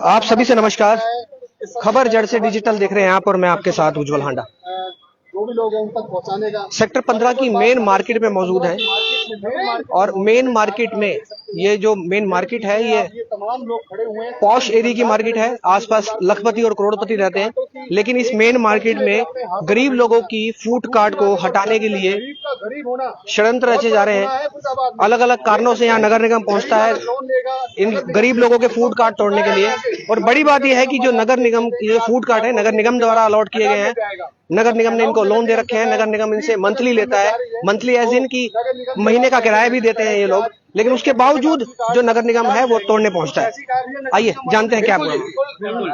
आप सभी से नमस्कार। खबर जड़ से डिजिटल देख रहे हैं आप और मैं आपके साथ उज्जवल हांडा। जो भी लोग हैं उन तक पहुंचाने का सेक्टर 15 की मेन मार्केट में मौजूद है और मेन मार्केट में ये जो मेन मार्केट है ये तमाम लोग खड़े हुए हैं। पॉश एरिया की मार्केट है। आसपास लखपति और करोड़पति रहते हैं, लेकिन इस मेन मार्केट में गरीब लोगों की फूड कार्ट को हटाने के लिए षड्यंत्र रचे जा रहे हैं। अलग अलग कारणों से यहाँ नगर निगम पहुंचता है इन गरीब लोगों के फूड कार्ट तोड़ने के लिए। और बड़ी बात यह है कि जो नगर निगम ये फूड कार्ट है नगर निगम द्वारा अलॉट किए गए हैं। नगर निगम ने इनको लोन दे रखे हैं। नगर निगम इनसे मंथली लेता है, मंथली एज इन की महीने का किराया भी देते हैं ये लोग, लेकिन उसके बावजूद जो नगर निगम है वो तोड़ने पहुंचता है। आइए जानते हैं क्या प्रॉब्लम।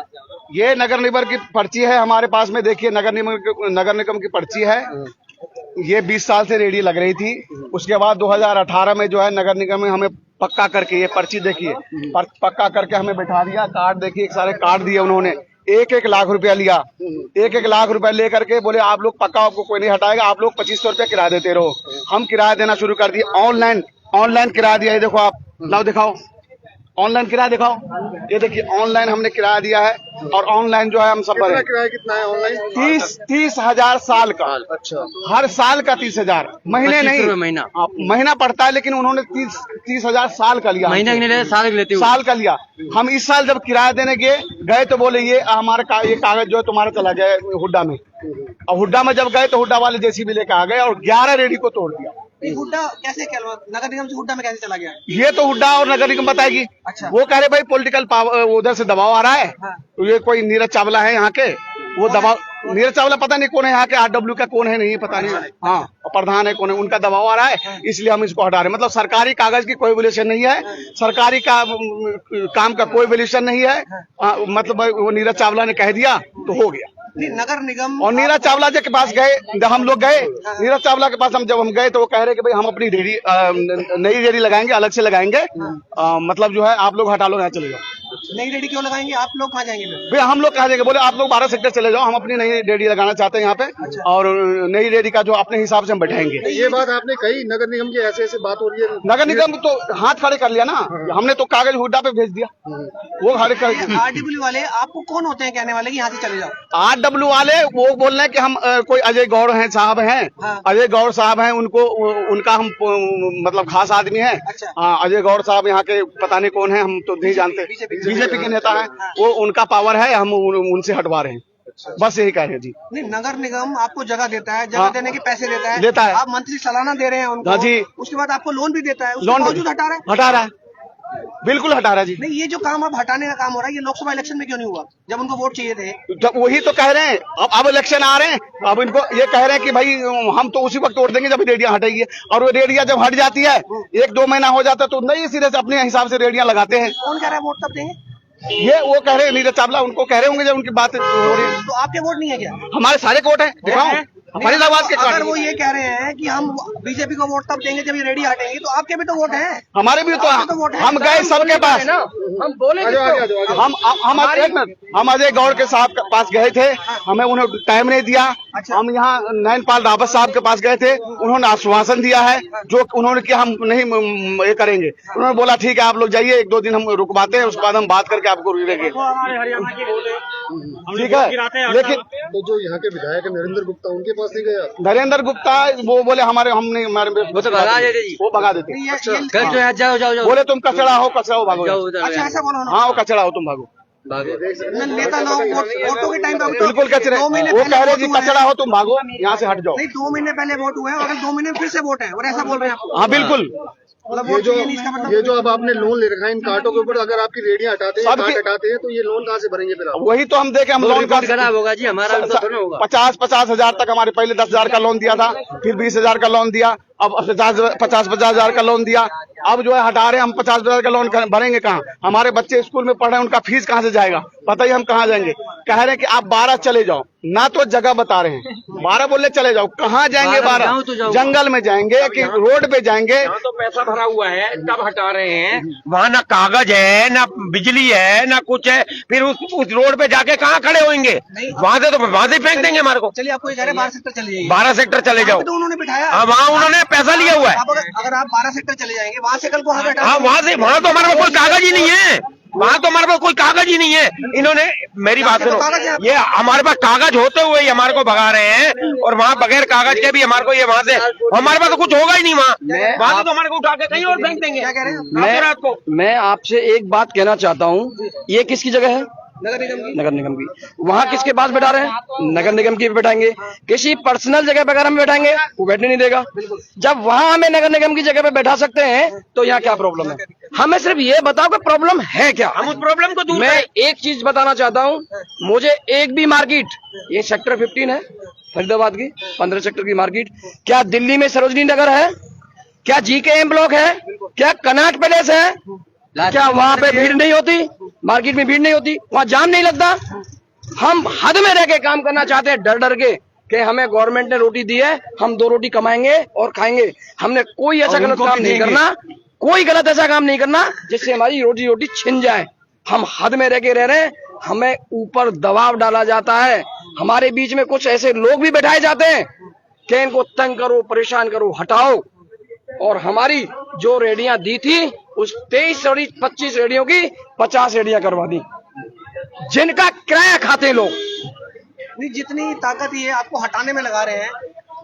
ये नगर निगम की पर्ची है हमारे पास में। देखिए नगर निगम की पर्ची है। ये 20 साल से रेडी लग रही थी। उसके बाद 2018 में जो है नगर निगम में हमें पक्का करके ये पर्ची देखिए पक्का करके हमें बैठा दिया। कार्ड देखिए, एक सारे कार्ड दिए उन्होंने। 1-1 लाख रुपया लिया। 1-1 लाख रुपया लेकर के बोले आप लोग पक्का, आपको कोई नहीं हटाएगा, आप लोग 2500 रुपया किराया देते रहो। हम किराया देना शुरू कर दिए। ऑनलाइन किराया दिया है। देखो आप लाओ दिखाओ, ऑनलाइन किराया दिखाओ। ये देखिए ऑनलाइन हमने किराया दिया है और ऑनलाइन जो है हम सब भरे। किराया कितना है ऑनलाइन? 30 हजार साल का। अच्छा, हर साल का 30,000, महीने नहीं महीना पड़ता है, लेकिन उन्होंने 30 हजार साल का लिया। महीना नहीं लेते, साल का लिया। हम इस साल जब किराया देने गए तो बोले ये हमारा ये कागज जो है तुम्हारा चला गया हुड्डा में। और हुड्डा में जब गए तो हुड्डा वाले जेसीबी लेके आ गए और 11 रेडी को तोड़ दिया। हुड्डा कैसे नगर निगम से हुड्डा में कैसे चला गया? ये तो हुड्डा और नगर निगम बताएगी। अच्छा। वो कह रहे भाई पॉलिटिकल पावर उधर से दबाव आ रहा है। हाँ। तो ये कोई नीरज चावला है यहाँ के, वो दबाव। नीरज चावला पता नहीं कौन है यहाँ के, RW का कौन है नहीं पता नहीं। हाँ, प्रधान है कौन है, उनका दबाव आ रहा है, इसलिए हम इसको हटा रहे हैं। मतलब सरकारी कागज की कोई वैल्यूएशन नहीं है, सरकारी काम का कोई वैल्यूएशन नहीं है। मतलब वो नीरज चावला ने कह दिया तो हो गया। नगर निगम और नीरज चावला जी के पास गए, जब हम लोग गए नीरज चावला के पास जब हम गए तो वो कह रहे कि भाई हम अपनी रेडी नई रेडी लगाएंगे, अलग से लगाएंगे। मतलब जो है आप लोग हटा लो, यहाँ चले जाओ। नई रेडी क्यों लगाएंगे? आप लोग कहाँ जाएंगे? भाई हम लोग कहाँ जाएंगे? बोले आप लोग 12 सेक्टर चले जाओ, हम अपनी नई रेडी लगाना चाहते हैं यहाँ पे। अच्छा। और नई रेडी का जो अपने हिसाब से हम बैठाएंगे। ये बात आपने कही नगर निगम की, ऐसे बात हो रही है। नगर निगम तो हाथ खड़े कर लिया ना। हमने तो कागज हुड्डा पे भेज दिया, वो खड़े कर। RW वाले आपको कौन होते हैं कहने वाले कि यहाँ से चले जाओ? RW वाले वो बोल रहे हैं कि हम कोई अजय गौड़ हैं साहब हैं। हाँ। अजय गौड़ साहब हैं, उनका हम मतलब खास आदमी है। अच्छा। हाँ, अजय गौड़ साहब यहाँ के पता नहीं कौन है, हम तो नहीं जानते। बीजेपी के नेता है। वो उनका पावर है, हम उनसे हटवा रहे हैं। बस यही कह रहे हैं जी। नहीं, नगर निगम आपको जगह देता है, जगह देने के पैसे देता है। आप मंथली सालाना दे रहे हैं उनको। हाँ जी। उसके बाद आपको लोन भी देता है, उसके लोन बावजूद हटा रहा है। बिल्कुल हटा रहा है जी। नहीं, ये जो काम अब हटाने का काम हो रहा है, ये लोकसभा इलेक्शन में क्यों नहीं हुआ जब उनको वोट चाहिए थे? जब वही तो कह रहे हैं। अब इलेक्शन आ रहे हैं, अब इनको ये कह रहे हैं कि भाई हम तो उसी वक्त वोट देंगे जब रेडियां हटेगी। और वो रेडियां जब हट जाती है, 1-2 महीना हो जाता है तो नई सिरे से अपने हिसाब से रेडियां लगाते हैं। कौन कह रहा है वोट तब देंगे? ये वो कह रहे हैं नीरज चावला, उनको कह रहे होंगे जब उनकी बात हो रही है। तो आपके वोट नहीं है क्या? हमारे सारे वोट है, दिखाओ हमारी आवाज के। अगर वो ये कह रहे हैं कि हम बीजेपी को वोट तब देंगे जब ये रेडी हटेंगे, तो आपके भी तो वोट है। हमारे भी तो वोट है। हम गए सबके पास, हम बोले हम अजय गौड़ के साहब के पास गए थे, हमें उन्हें टाइम नहीं दिया। हम यहाँ नैनपाल रावत साहब के पास गए थे, उन्होंने आश्वासन दिया है जो उन्होंने कि हम नहीं ये करेंगे। उन्होंने बोला ठीक है आप लोग जाइए, 1-2 दिन हम रुकवाते हैं, उसके बाद हम बात करके आपको रुकेंगे। ठीक है, लेकिन तो जो यहाँ के विधायक नरेंद्र गुप्ता, उनके पास नहीं गया? नरेंद्र गुप्ता वो बोले हम नहीं, वो भगा देते। बोले तुम कचरा हो भागो। अच्छा, ऐसा बोलो ना। हाँ, वो कचरा हो तुम भागो। नेता लोग वोटों के टाइम पे बिल्कुल कचरे, वो कह रहे जी कचरा हो तुम भागो, यहाँ से हट जाओ। नहीं, 2 महीने पहले वोट हुए हैं और 2 महीने में फिर से वोट है और ऐसा बोल रहे हैं आप? हाँ बिल्कुल। ये जो अब आपने लोन ले रखा है इन कार्टों के ऊपर, अगर आपकी रेडियां हटाते हैं, कार्ड हटाते हैं, तो ये लोन कहाँ से भरेंगे फिर आप? वही तो हम देखे, हम लोन खराब होगा जी हमारा। 50 हजार तक हमारे पहले 10 हजार का लोन दिया था, फिर 20 हजार का लोन दिया, अब 50 हजार का लोन दिया। अब जो है हटा रहे हैं, हम 50 हजार का लोन भरेंगे कहाँ? हमारे बच्चे स्कूल में पढ़ रहे हैं, उनका फीस कहाँ से जाएगा? पता ही हम कहाँ जाएंगे। कह रहे हैं कि आप 12 चले जाओ, ना तो जगह बता रहे हैं, 12 बोले चले जाओ, कहाँ जाएंगे 12? जंगल में जाएंगे कि रोड पे जाएंगे? तो पैसा भरा हुआ है तब हटा रहे हैं, वहाँ ना कागज है ना बिजली है ना कुछ है, फिर उस रोड पे जाके कहाँ खड़े होंगे? वहाँ से फेंक देंगे हमारे को। चलिए आपको ये कह रहे हैं 12 सेक्टर चले जाइए, 12 सेक्टर चले जाओ। तो उन्होंने बिठाया, हाँ वहाँ उन्होंने पैसा लिया हुआ है। अगर आप 12 सेक्टर चले जाएंगे वहाँ से कल को हमें हाँ वहाँ तो हमारे पास कोई कागज ही नहीं है, वहाँ तो हमारे पास कोई कागज ही नहीं है। इन्होंने मेरी बात सुनो, ये हमारे पास कागज होते हुए ही हमारे को भगा रहे हैं, और वहाँ बगैर कागज के भी हमारे को ये वहाँ से, हमारे पास तो कुछ होगा ही नहीं वहाँ तो हमारे को उठा के कहीं और फेंक देंगे। क्या कह रहे हैं? रात को मैं आपसे एक बात कहना चाहता हूँ, ये किसकी जगह है? नगर निगम की। वहाँ किसके पास बैठा रहे हैं? नगर निगम की बैठाएंगे। किसी पर्सनल जगह पे अगर हम बैठाएंगे वो बैठने नहीं देगा। जब वहाँ हमें नगर निगम की जगह पे बैठा सकते हैं तो यहाँ क्या प्रॉब्लम है? हमें सिर्फ ये बताओ कि प्रॉब्लम है क्या। हम उस प्रॉब्लम को दूर मैं एक चीज बताना चाहता हूँ, मुझे एक भी मार्केट, ये सेक्टर 15 है फरीदाबाद की 15 सेक्टर की मार्केट, क्या दिल्ली में सरोजनी नगर है, क्या GKM ब्लॉक है, क्या कनॉट पैलेस है, क्या वहाँ पे भीड़ नहीं होती? मार्केट में भीड़ नहीं होती, वहाँ जाम नहीं लगता? हम हद में रह के काम करना चाहते हैं, डर डर के कि हमें गवर्नमेंट ने रोटी दी है, हम 2 रोटी कमाएंगे और खाएंगे। हमने कोई ऐसा गलत काम नहीं करना, कोई गलत ऐसा काम नहीं करना जिससे हमारी रोटी छिन जाए। हम हद में रह के रह रहे हैं, हमें ऊपर दबाव डाला जाता है, हमारे बीच में कुछ ऐसे लोग भी बैठाए जाते हैं कि इनको तंग करो, परेशान करो, हटाओ। और हमारी जो रेडियां दी थी उस 23-25 रेडियों की 50 रेडियां करवा दी, जिनका किराया खाते लोग। नहीं, जितनी ताकत ये आपको हटाने में लगा रहे हैं,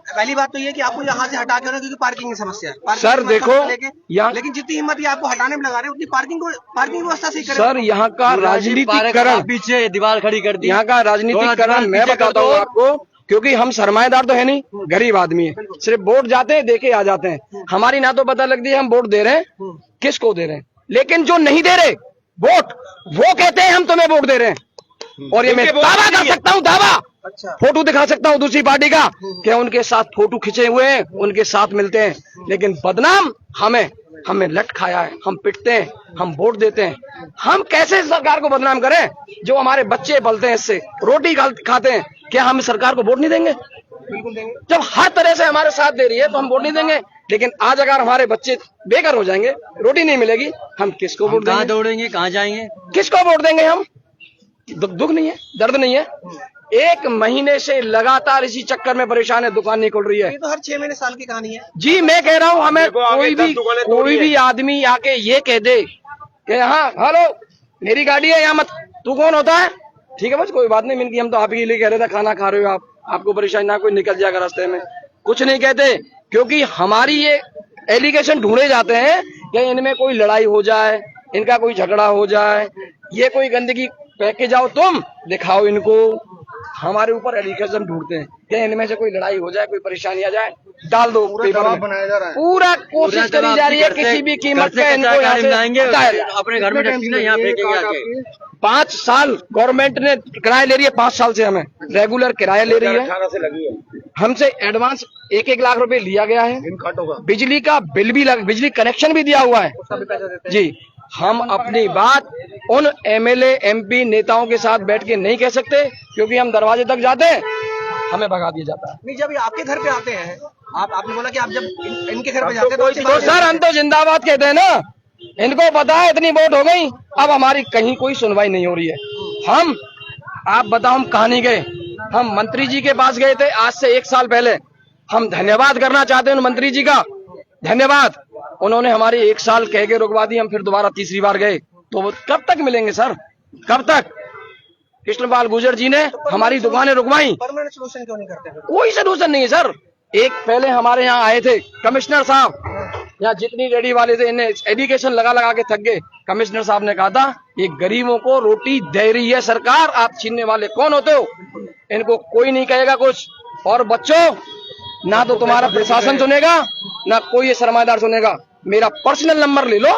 पहली बात तो ये कि आपको यहाँ से हटा के, क्योंकि पार्किंग की समस्या है। सर देखो यहाँ, लेकिन जितनी हिम्मत ये आपको हटाने में लगा रहे हैं उतनी पार्किंग व्यवस्था सही करें। सर यहाँ का राजनीतिकरण, पीछे दीवार खड़ी कर दी। यहाँ का राजनीतिकरण मैं बताता हूँ आपको, क्योंकि हम सरमाएदार तो है नहीं, गरीब आदमी है, सिर्फ वोट जाते हैं, देके आ जाते हैं। हमारी ना तो पता लगती है हम वोट दे रहे हैं किसको दे रहे हैं, लेकिन जो नहीं दे रहे वोट, वो कहते हैं हम तुम्हें वोट दे रहे हैं। और ये मैं दावा कर सकता हूँ, दावा, फोटो दिखा सकता हूँ दूसरी पार्टी का कि उनके साथ फोटो खिंचे हुए हैं, उनके साथ मिलते हैं, लेकिन बदनाम हमें लट खाया है, हम पिटते हैं, हम वोट देते हैं। हम कैसे सरकार को बदनाम करें जो हमारे बच्चे पलते हैं, इससे रोटी खाते हैं? क्या हम सरकार को वोट नहीं देंगे? बिल्कुल देंगे। जब हर तरह से हमारे साथ दे रही है तो हम वोट नहीं देंगे। लेकिन आज अगर हमारे बच्चे बेघर हो जाएंगे, रोटी नहीं मिलेगी, हम किसको वोट देंगे? कहाँ दौड़ेंगे, कहाँ जाएंगे, किसको वोट देंगे हम? दुख नहीं है, दर्द नहीं है? 1 महीने से लगातार इसी चक्कर में परेशान है, दुकान नहीं खुल रही है। ये तो हर 6 महीने साल की कहानी है जी। मैं कह रहा हूँ, हमें कोई भी आदमी आके ये कह दे कि हाँ हेलो मेरी गाड़ी है, यहाँ मत, तू कौन होता है? ठीक है बस कोई बात नहीं, मिलकी हम तो आप ही लिए कह रहे थे, खाना खा रहे हो आप, आपको परेशानी ना, कोई निकल जाएगा रास्ते में, कुछ नहीं कहते। क्योंकि हमारी ये एलिगेशन ढूंढे जाते हैं कि इनमें कोई लड़ाई हो जाए, इनका कोई झगड़ा हो जाए, ये कोई गंदगी फेंक के जाओ, तुम दिखाओ इनको। हमारे ऊपर एलिगेशन ढूंढते हैं कि इनमें से कोई लड़ाई हो जाए, कोई परेशानी आ जाए, डाल दो पेपर में। बनाया जा रहा है, पूरा कोशिश करी जा रही है किसी भी कीमत पे इनको यहाँ से हटाएं। अपने घर में डस्टबिन यहाँ फेंकेंगे आके। 5 साल गवर्नमेंट ने किराया ले रही है, 5 साल से हमें रेगुलर किराया ले रही है। 18 से लगी है। हमसे एडवांस 1-1 लाख रुपए लिया गया है, इन काटों का बिजली का बिल भी बिजली कनेक्शन भी दिया हुआ है जी। हम अपनी बात उन MLA MP नेताओं के साथ बैठ के नहीं कह सकते, क्योंकि हम दरवाजे तक जाते हैं, हमें भगा दिया जाता है। नहीं, जब ये आपके घर पे आते हैं, आपने बोला कि आप जब इनके घर पे जाते हैं तो सर हम तो जिंदाबाद कहते हैं ना, इनको पता है इतनी वोट हो गई, अब हमारी कहीं कोई सुनवाई नहीं हो रही है। हम, आप बताओ हम कहां नहीं गए? हम मंत्री जी के पास गए थे आज से 1 साल पहले। हम धन्यवाद करना चाहते हैं उन मंत्री जी का, धन्यवाद। उन्होंने हमारे 1 साल कह के रुकवा दी, हम फिर दोबारा तीसरी बार गए, तो कब तक मिलेंगे सर, कब तक? कृष्णपाल गुर्जर जी ने हमारी दुकानें रुकवाई, परमानेंट सोल्यूशन क्यों नहीं करते? कोई सोल्यूशन नहीं है सर। एक पहले हमारे यहाँ आए थे कमिश्नर साहब, यहाँ जितनी रेडी वाले थे इन्हें एजुकेशन लगा लगा के थक गए। कमिश्नर साहब ने कहा था ये गरीबों को रोटी दे रही है सरकार, आप छीनने वाले कौन होते हो? इनको कोई नहीं कहेगा कुछ। और बच्चों, ना तो तुम्हारा प्रशासन सुनेगा, ना कोई ये सरमाएदार सुनेगा। मेरा पर्सनल नंबर ले लो,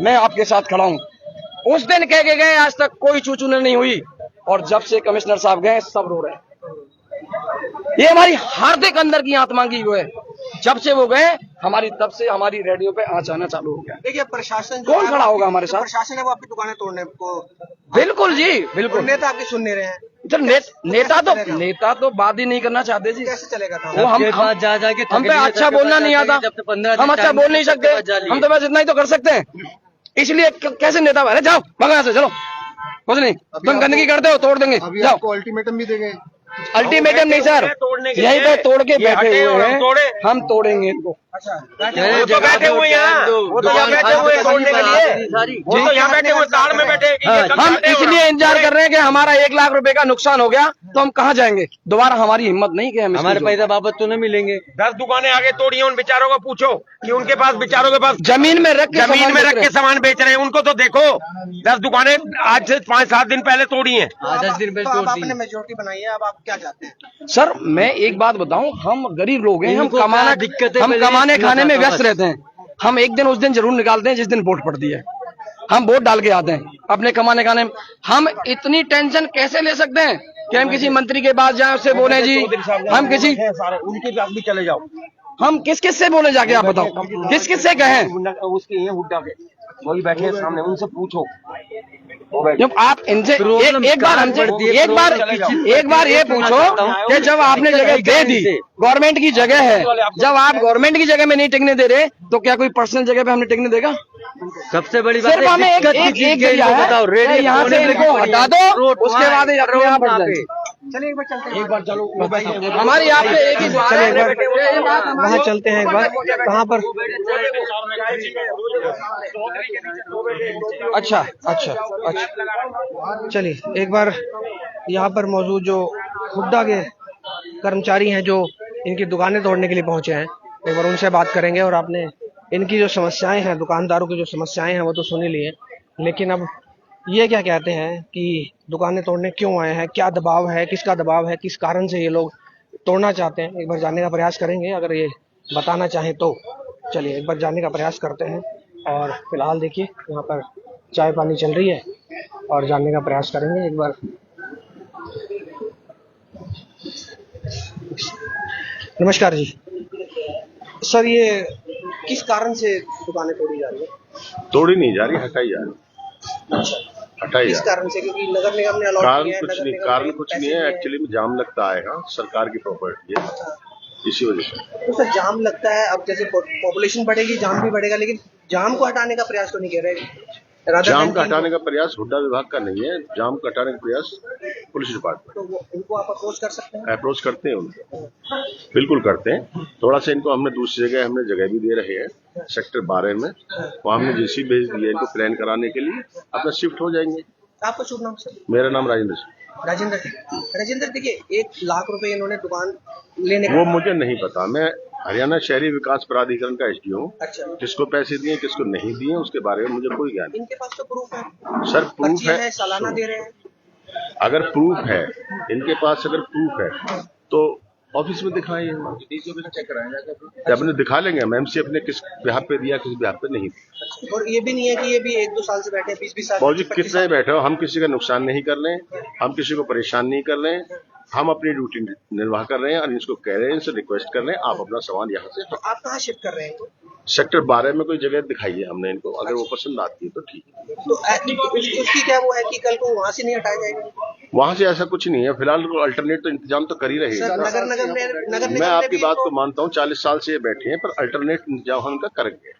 मैं आपके साथ खड़ा हूँ। उस दिन कह के गए, आज तक कोई चूचूने नहीं हुई, और जब से कमिश्नर साहब गए सब रो रहे हैं। ये हमारी हार्दिक अंदर की आत्मा की वो है, जब से वो गए हमारी तब से हमारी रेडियो पे आँच आना चालू हो गया। देखिए प्रशासन जो कौन है, खड़ा होगा हमारे जो साथ? प्रशासन है वो आपकी दुकानें तोड़ने को, बिल्कुल जी, बिल्कुल। नेता आपकी सुन नहीं रहे हैं, इधर नेता तो बात ही नहीं करना चाहते जी। कैसे चलेगा था? वो हम पे अच्छा बोलना नहीं आता, हम अच्छा बोल नहीं सकते, हम तो बस इतना ही तो कर सकते हैं। इसलिए कैसे नेता बने? जाओ भगो यहाँ से, चलो, कुछ नहीं, तुम गंदगी करते हो, तोड़ देंगे, अभी जाओ। आपको अल्टीमेटम भी देंगे। अल्टीमेटम नहीं सर, यहीं पे तोड़ के बैठे हुए हैं, हम तोड़ेंगे इनको। वो तो बैठे हुए यहाँ, वो तो यहाँ बैठे हुए तोड़ने के लिए, वो तो यहाँ बैठे हुए तार में बैठे। हम इसलिए इंतजार कर रहे हैं कि हमारा 1 लाख रुपए का नुकसान हो गया तो हम कहाँ जाएंगे दोबारा? हमारी हिम्मत नहीं कि हम हमारे पैसा वापस तो नहीं मिलेंगे। 10 दुकानें आगे तोड़ी हैं, उन बेचारों को पूछो कि उनके पास, बेचारों के पास जमीन में रख के सामान बेच रहे हैं, उनको तो देखो। 10 दुकानें आज से 5-7 दिन पहले तोड़ी हैं। 10 दिन पहले तो अब तोड़ दी। आपने मेजोरिटी बनाई है, अब आप क्या चाहते हैं? सर मैं एक बात बताऊं, हम गरीब लोग हैं, हम इनको क्या दिक्कत है? हम पहले कमाने इतना खाने में था व्यस्त बस। रहते हैं। हम एक दिन उस दिन जरूर निकालते हैं जिस दिन वोट पड़ती है, हम वोट डाल के आते हैं अपने कमाने खाने में। हम इतनी टेंशन कैसे ले सकते हैं कि हम किसी मंत्री के पास जाएं, उससे बोले जी हम किसी, उनके पास भी चले जाओ। हम किस किस से बोले जाके, आप बताओ किस किस से कहें? उसके ये हुड्डा के वही बैठे हैं सामने, उनसे पूछो। जब आप इनसे एक बार ये पूछो कि जब आपने जगह दे दी, गवर्नमेंट की जगह है, जब आप गवर्नमेंट की जगह में नहीं टिकने दे रहे तो क्या कोई पर्सनल जगह पे हमने टिकने देगा? सबसे बड़ी बात सिर्फ हमें एक जरिया है, बताओ, रेडियो यहाँ से इनको हटा दो, उसके बाद अपने यहाँ बढ़ जाए। चलिए एक बार चलते हैं, एक बार चलो, हमारी आपसे एक ही सवाल है, वहाँ चलते हैं एक बार। कहाँ पर? अच्छा अच्छा अच्छा, चलिए एक बार यहाँ पर मौजूद जो हुड्डा के कर्मचारी हैं जो इनकी दुकानें तोड़ने के लिए पहुंचे हैं, एक बार उनसे बात करेंगे। और आपने इनकी जो समस्याएं हैं, दुकानदारों की जो समस्याएं हैं वो तो सुन ही लिए, लेकिन अब ये क्या कहते हैं कि दुकानें तोड़ने क्यों आए हैं, क्या दबाव है, किसका दबाव है, किस कारण से ये लोग तोड़ना चाहते हैं, एक बार जानने का प्रयास करेंगे। अगर ये बताना चाहें तो चलिए एक बार जानने का प्रयास करते हैं। और फिलहाल देखिए यहाँ पर चाय पानी चल रही है और जानने का प्रयास करेंगे एक बार। नमस्कार जी सर, ये किस कारण से दुकानें तोड़ी जा रही है? तोड़ी नहीं जा रही, हटाई जा रही, हटाई किस जा कारण से? क्योंकि नगर निगम ने अलॉट कारण किया है, कुछ नगर नहीं, निगम कारण ने कुछ पैसे नहीं है। दिए हैं। एक्चुअली में जाम लगता है, हाँ सरकार की प्रॉपर्टी है, इसी वजह से। तो सर जाम लगता है, अब जैसे पॉपुलेशन बढ़ेगी जाम भी बढ़ेगा, लेकिन जाम को हटाने का प्रयास तो नहीं कर रहे? जाम का हटाने का प्रयास हुड्डा विभाग का नहीं है, जाम का हटाने का प्रयास पुलिस डिपार्टमेंट, तो उनको आप अप्रोच कर सकते हैं? अप्रोच करते हैं उनको, बिल्कुल करते हैं। थोड़ा सा इनको हमने दूसरी जगह हमने जगह भी दे रहे हैं, सेक्टर 12 में, वहाँ हमने जेसी भेज दिया इनको प्लान कराने के लिए, अपना शिफ्ट हो जाएंगे। आपका शुभ नाम सर? मेरा नाम राजेंद्र सिंह। राजेंद्र देखिए 1 लाख रुपए इन्होंने दुकान लेने वो मुझे नहीं पता, मैं हरियाणा शहरी विकास प्राधिकरण का एसडीओ हूँ। अच्छा, किसको पैसे दिए किसको नहीं दिए उसके बारे में मुझे कोई ज्ञान इनके पास तो प्रूफ है, नहीं। सर प्रूफ पर्चियां है, हैं, सालाना दे रहे हैं। अगर प्रूफ है इनके पास, अगर प्रूफ है तो ऑफिस में दिखाएं, अपने दिखा लेंगे हम एमसी अपने किस बिहाफ पे दिया, किस बिहाफ पे नहीं दिया। और ये भी नहीं है कि ये भी 1-2 साल से बैठे हैं, 20-20 साल बाबूजी 25 कितने बैठे हो, हम किसी का नुकसान नहीं कर रहे हैं, हम किसी को परेशान नहीं कर रहे हैं, हम अपनी ड्यूटी निर्वाह कर रहे हैं और इसको कह रहे हैं, इनसे रिक्वेस्ट कर रहे हैं आप अपना सामान यहाँ से। तो आप कहाँ शिफ्ट कर रहे हैं? सेक्टर 12 में कोई जगह दिखाई है हमने इनको, अगर वो पसंद आती है तो ठीक है। तो उसकी क्या वो है कि कल को वहाँ से नहीं हटाया जाएगा? वहां से ऐसा कुछ नहीं है, फिलहाल अल्टरनेट तो इंतजाम तो कर ही रहे सर नगर निगम मैं ने आपकी भी बात इनको- को मानता हूँ, 40 साल से ये बैठे हैं, पर अल्टरनेट इंतजाम हम इनका करेंगे,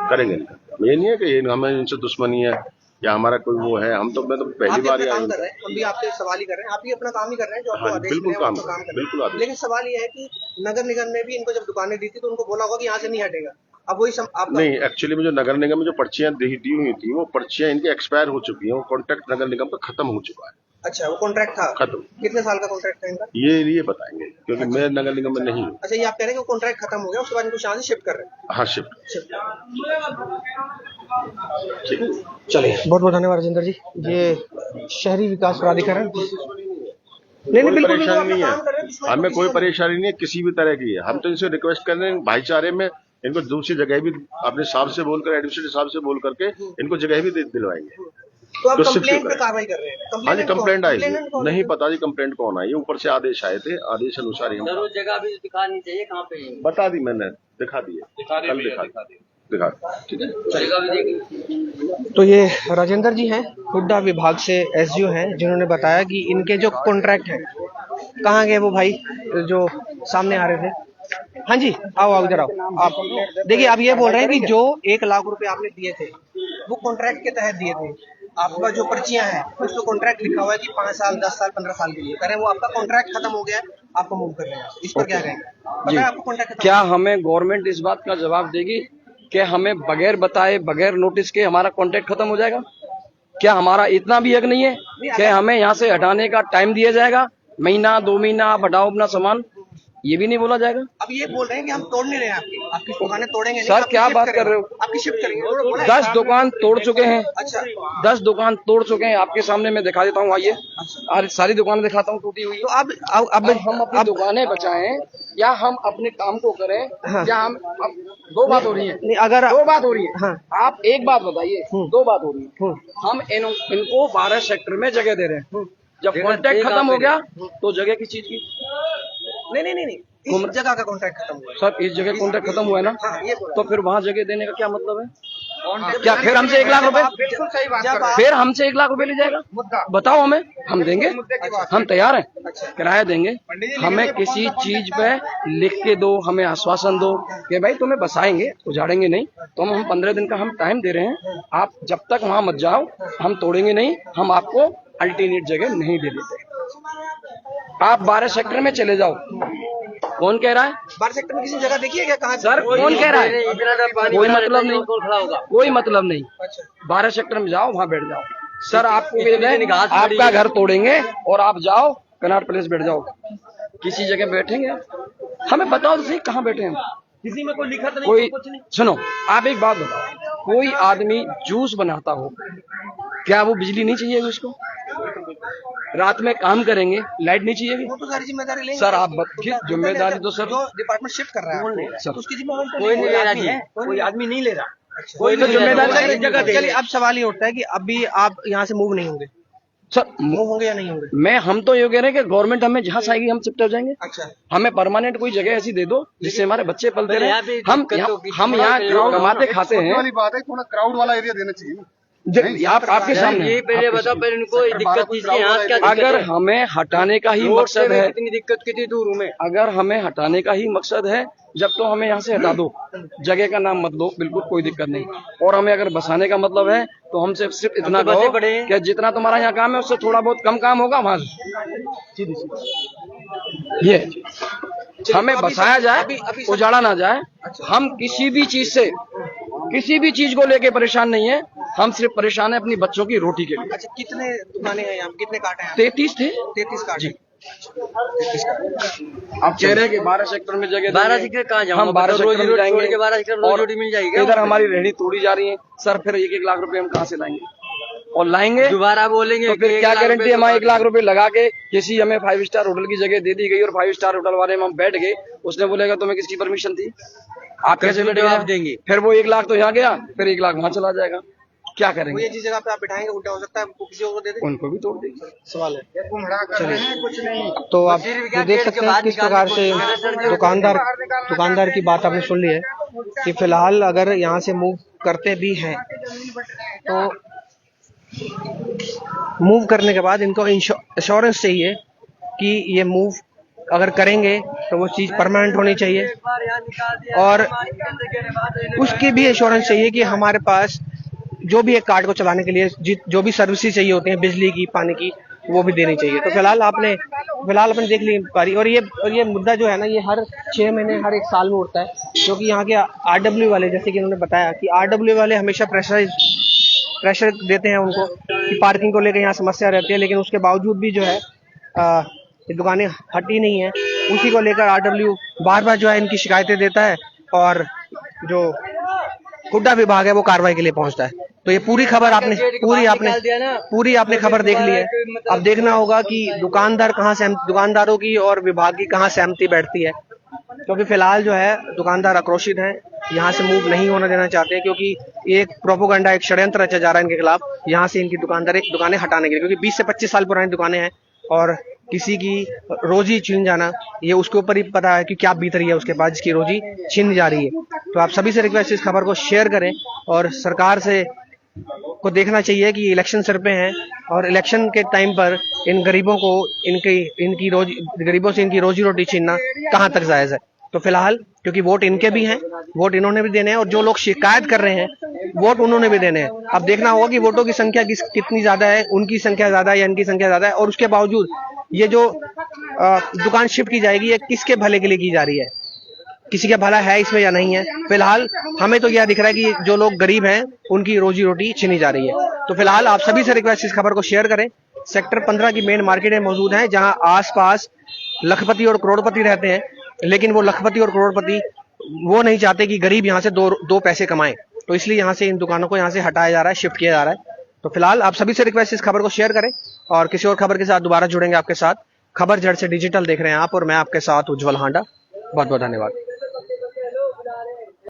करेंगे इनका। ये नहीं है कि हमें इनसे दुश्मनी है या हमारा कोई वो है, हम तो मैं तो पहली आप भी बार अपना ही काम आया कर रहे हैं, हम भी आपसे सवाल ही कर रहे हैं, आप भी अपना काम ही कर रहे हैं जो आपको हाँ, आदेश बिल्कुल मिले हैं, काम वो तो कर काम कर रहे बिल्कुल हैं। आदेश। लेकिन सवाल ये है कि नगर निगम ने भी इनको जब दुकानें दी थी तो उनको बोला होगा कि यहाँ से नहीं हटेगा। अब वही आप नहीं, एक्चुअली में जो नगर निगम में जो पर्चियां दी हुई थी वो पर्चियां इनकी एक्सपायर हो चुकी हैं, वो कॉन्ट्रैक्ट नगर निगम का खत्म हो चुका है। अच्छा, वो कॉन्ट्रैक्ट था खत्म। कितने साल का कॉन्ट्रैक्ट था इनका? ये बताएंगे क्योंकि मैं नगर निगम में नहीं हूँ। अच्छा, ये आप कह रहे हैं कि वो कॉन्ट्रैक्ट खत्म हो गया, उसके बाद इनको यहाँ से शिफ्ट कर रहे हैं? हाँ शिफ्ट। चलिए बहुत बहुत धन्यवाद राजेंद्र जी। ये शहरी विकास प्राधिकरण नहीं कोई बिल्कुल परेशानी नहीं काम कर रहे हैं, है, इसमें हमें कोई किसी परेशानी नहीं है किसी भी तरह की है। हम तो इनसे रिक्वेस्ट कर रहे हैं भाईचारे में, इनको दूसरी जगह भी अपने साहब से बोलकर, एडमिनिस्ट्रेटिव साहब से बोल करके इनको जगह भी दिलवाएंगे। तो आप तो शिफ्ट कंप्लेंट पे करें। कार्रवाई कर रहे हैं? हाँ जी, कंप्लेंट आई कंप्लेनेंट थी, कौन है? नहीं पता जी कंप्लेंट कौन आई है, ऊपर से आदेश आए थे, आदेश अनुसार ही हम सर वो जगह भी दिखानी चाहिए कहाँ पे है। बता दी मैंने, दिखा दिए, कल दिखा ठीक है। जगह भी देखी। तो ये राजेंद्र जी हैं, हुड्डा विभाग से एसडीओ हैं, जिन्होंने बताया कि इनके जो कॉन्ट्रैक्ट है, कहाँ गए वो भाई जो सामने आ रहे थे? हाँ जी, आओ आओ इधर आओ। आप देखिए, आप ये बोल रहे हैं कि जो 1 लाख रुपए आपने दिए थे वो कॉन्ट्रैक्ट के तहत दिए थे। आपके पास जो पर्चियां हैं उस पर कॉन्ट्रैक्ट लिखा हुआ है कि 5 साल 10 साल 15 साल के लिए, कह रहे हैं वो आपका कॉन्ट्रैक्ट खत्म हो गया है, आपको मूव कर रहे हैं। इस पर क्या कहेंगे? पता है आपको कॉन्ट्रैक्ट खत्म? क्या हमें गवर्नमेंट इस बात का जवाब देगी कि हमें बगैर बताए बगैर नोटिस के हमारा कॉन्ट्रैक्ट खत्म हो जाएगा? क्या हमारा इतना भी हक नहीं है कि हमें यहाँ से हटाने का टाइम दिया जाएगा? महीना 2 महीना आप हटाओ अपना सामान, ये भी नहीं बोला जाएगा। अब ये बोल रहे हैं कि हम तोड़ नहीं रहे हैं, आपकी दुकानें तोड़ेंगे नहीं, सर, आपकी क्या शिफ्ट बात करेंगे। कर रहे हो? आपकी शिफ्ट करेंगे। 10 दुकान तोड़ चुके हैं, अच्छा 10 दुकान तोड़ चुके हैं, आपके सामने मैं दिखा देता हूँ, आइए। आज सारी दुकानें दिखाता हूँ टूटी हुई। तो अब हम अपनी दुकानें बचाएं या हम अपने काम को करें? हाँ। या हम अब 2 बात हो रही है, नहीं, अगर 2 बात हो रही है। हाँ। आप एक बात बताइए, 2 बात हो रही है। हम इनको 12 सेक्टर में जगह दे रहे हैं। जब जगह कॉन्ट्रैक्ट दे खत्म कहाँ हो पे गया तो जगह किस चीज की? नहीं, इस जगह का कॉन्ट्रैक्ट खत्म हुआ है। सर, इस जगह कॉन्ट्रैक्ट खत्म हुआ है ना, हाँ, ये बोला। तो फिर वहाँ जगह देने का क्या मतलब है? क्या फिर हमसे 1 लाख रुपए, बिल्कुल सही बात कर रहे हैं। फिर हमसे 1 लाख रुपए ले जाएगा? बताओ हमें, हम देंगे, हम तैयार हैं, किराया देंगे। हमें किसी चीज पे लिख के दो, हमें आश्वासन दो कि भाई तुम्हें बसाएंगे, उजाड़ेंगे नहीं। तो हम 15 दिन का हम टाइम दे रहे हैं, आप जब तक वहां मत जाओ हम तोड़ेंगे नहीं, हम आपको अल्टरनेट जगह नहीं दे देते। आप 12 सेक्टर में चले जाओ। कौन कह रहा है? 12 सेक्टर में किसी जगह देखिए क्या, कहाँ सर, कौन कह रहा है? कोई मतलब नहीं, खड़ा होगा। कोई मतलब नहीं। 12 सेक्टर में जाओ, वहां बैठ जाओ। सर, आपको मिल जाए, आपका घर तोड़ेंगे और आप जाओ कनाट प्लेस बैठ जाओ, किसी जगह बैठेंगे? हमें बताओ तो सही, कहाँ बैठे हैं? किसी में कोई लिखा तो नहीं, कोई कुछ नहीं। सुनो, आप एक बात बताओ, कोई आदमी जूस बनाता हो, क्या वो बिजली नहीं चाहिए उसको? रात में काम करेंगे, लाइट नहीं चाहिए? वो तो सारी जिम्मेदारी लेंगे। सर, आप जिम्मेदारी तो सर जो डिपार्टमेंट शिफ्ट कर रहा है आपको, सर, तो उसकी जिम्मेदारी तो कोई नहीं ले रहा आदमी जी, है। कोई आदमी नहीं ले रहा। कोई तो जिम्मेदारी चलिए, जगह दे चलिए, अब सवाल ये उठता है कि अभी आप यहाँ से मूव नहीं होंगे, सर। मूव होंगे या नहीं होंगे? हम तो ये कह रहे हैं कि गवर्नमेंट हमें जहाँ से आएगी हम शिफ्ट हो जाएंगे। अच्छा, हमें परमानेंट कोई जगह ऐसी दे दो जिससे हमारे बच्चे पलते यहाँ रहे। पे हम दिक्कत होगी, हम थोड़ा यहाँ क्राउड कमाते खाते हैं। वाली बात है, थोड़ा क्राउड वाला एरिया देना चाहिए। आप आपके सामने, ये पहले बताओ, पहले उनको ये दिक्कत कीजिए, यहाँ से क्या दिक्कत अगर है? हमें हटाने का ही रोड से मकसद है, कितनी दिक्कत, कितनी दूर हूँ मैं। अगर हमें हटाने का ही मकसद है, जब तो हमें यहाँ से हटा दो, जगह का नाम मत लो, बिल्कुल कोई दिक्कत नहीं। और हमें अगर बसाने का मतलब है तो हमसे सिर्फ इतना तो बसे कहो पड़े हैं। कि जितना तुम्हारा यहाँ काम है उससे थोड़ा बहुत कम काम होगा वहां से। ये हमें बसाया जाए, उजाड़ा ना जाए। हम किसी भी चीज से, किसी भी चीज को लेके परेशान नहीं है, हम सिर्फ परेशान है अपनी बच्चों की रोटी के लिए। अच्छा, कितने दुकानें हैं यहाँ, कितने काटे हैं? 33 थे। 33 काटे। जी। आप कह रहे हैं कि 12 सेक्टर में जगह 12 देंगे। सेक्टर कहाँ जाऊंगा? हम 12 रोजी सेक्टर में रोटी जाएंगे, छोड़ के 12 सेक्टर रोजी और रोटी मिल जाएगी क्या? इधर हमारी रेहड़ी तोड़ी जा रही है। सर, फिर 1-1 लाख रुपए हम कहाँ से लाएंगे? और लाएंगे दोबारा बोलेंगे तो फिर कि क्या 1 लाख गारंटी रुपए हमारे 1 लाख रुपए लगा के किसी हमें 5 स्टार होटल की जगह दे दी गई और 5 स्टार होटल वाले में हम बैठ गए, उसने बोलेगा तुम्हें किसकी परमिशन थी? आप कैसे बैठ जवाब गए? देंगे। फिर वो 1 लाख तो यहाँ गया, फिर 1 लाख वहां चला जाएगा। क्या करेंगे? वो जिस जगह पे आप बिठाएंगे उल्टा हो सकता है, वो किसी को दे दे। उनको भी तोड़ देंगे। सवाल है। कुछ नहीं। तो आप ये देख सकते हैं किस प्रकार से दुकानदार की बात आपने सुन ली है कि फिलहाल अगर यहाँ से मूव करते भी हैं तो मूव करने के बाद इनको इंश्योरेंस चाहिए कि ये मूव अगर करेंगे तो वो चीज़ परमानेंट होनी चाहिए, और उसकी भी इंश्योरेंस चाहिए कि हमारे पास जो भी एक कार्ड को चलाने के लिए जो भी सर्विसेज चाहिए होती हैं, बिजली की, पानी की, वो भी देनी चाहिए। तो फिलहाल आपने देख ली इंक्वायरी, और ये मुद्दा जो है ना, ये हर 6 महीने, हर 1 साल में उठता है, क्योंकि यहाँ के RW वाले, जैसे कि उन्होंने बताया कि RW वाले हमेशा प्रेशर देते हैं उनको कि पार्किंग को लेकर यहाँ समस्या रहती है, लेकिन उसके बावजूद भी जो है ये दुकानें हटी नहीं है। उसी को लेकर RW बार बार जो है इनकी शिकायतें देता है, और जो हुड्डा विभाग है वो कार्रवाई के लिए पहुंचता है। तो ये पूरी खबर पूरी आपने खबर देख ली है। अब देखना होगा कि दुकानदारों की और विभाग की कहाँ सहमति बैठती है। क्योंकि फिलहाल जो है दुकानदार आक्रोशित हैं, यहाँ से मूव नहीं होने देना चाहते हैं, क्योंकि एक प्रोपोगंडा, एक षड्यंत्र रचा जा रहा है इनके खिलाफ, यहाँ से इनकी दुकानें हटाने के लिए, क्योंकि 20 से 25 साल पुरानी दुकानें हैं और किसी की रोजी छीन जाना, ये उसके ऊपर ही पता है कि क्या बीत रही है उसके बाद, जिसकी रोजी छीन जा रही है। तो आप सभी से रिक्वेस्ट, इस खबर को शेयर करें और सरकार से को देखना चाहिए कि इलेक्शन सर पे हैं और इलेक्शन के टाइम पर इन गरीबों को गरीबों से इनकी रोजी रोटी छीनना कहां तक जायज है। तो फिलहाल क्योंकि वोट इनके भी हैं, वोट इन्होंने भी देने हैं, और जो लोग शिकायत कर रहे हैं वोट उन्होंने भी देने हैं। अब देखना होगा कि वोटों की संख्या कितनी ज्यादा है, उनकी संख्या ज्यादा है या इनकी संख्या ज्यादा है, और उसके बावजूद ये जो दुकान शिफ्ट की जाएगी, ये किसके भले के लिए की जा रही है, किसी का भला है इसमें या नहीं है। फिलहाल हमें तो यह दिख रहा है कि जो लोग गरीब हैं उनकी रोजी रोटी छीनी जा रही है। तो फिलहाल आप सभी से रिक्वेस्ट, इस खबर को शेयर करें। सेक्टर 15 की मेन मार्केट में मौजूद है, जहां आसपास लखपति और करोड़पति रहते हैं, लेकिन वो लखपति और करोड़पति वो नहीं चाहते कि गरीब यहाँ से दो पैसे कमाएं, तो इसलिए यहाँ से इन दुकानों को यहाँ से हटाया जा रहा है, शिफ्ट किया जा रहा है। तो फिलहाल आप सभी से रिक्वेस्ट, इस खबर को शेयर करें और किसी और खबर के साथ दोबारा जुड़ेंगे आपके साथ। खबर जड़ से डिजिटल देख रहे हैं आप और मैं आपके साथ उज्जवल हांडा। बहुत बहुत धन्यवाद।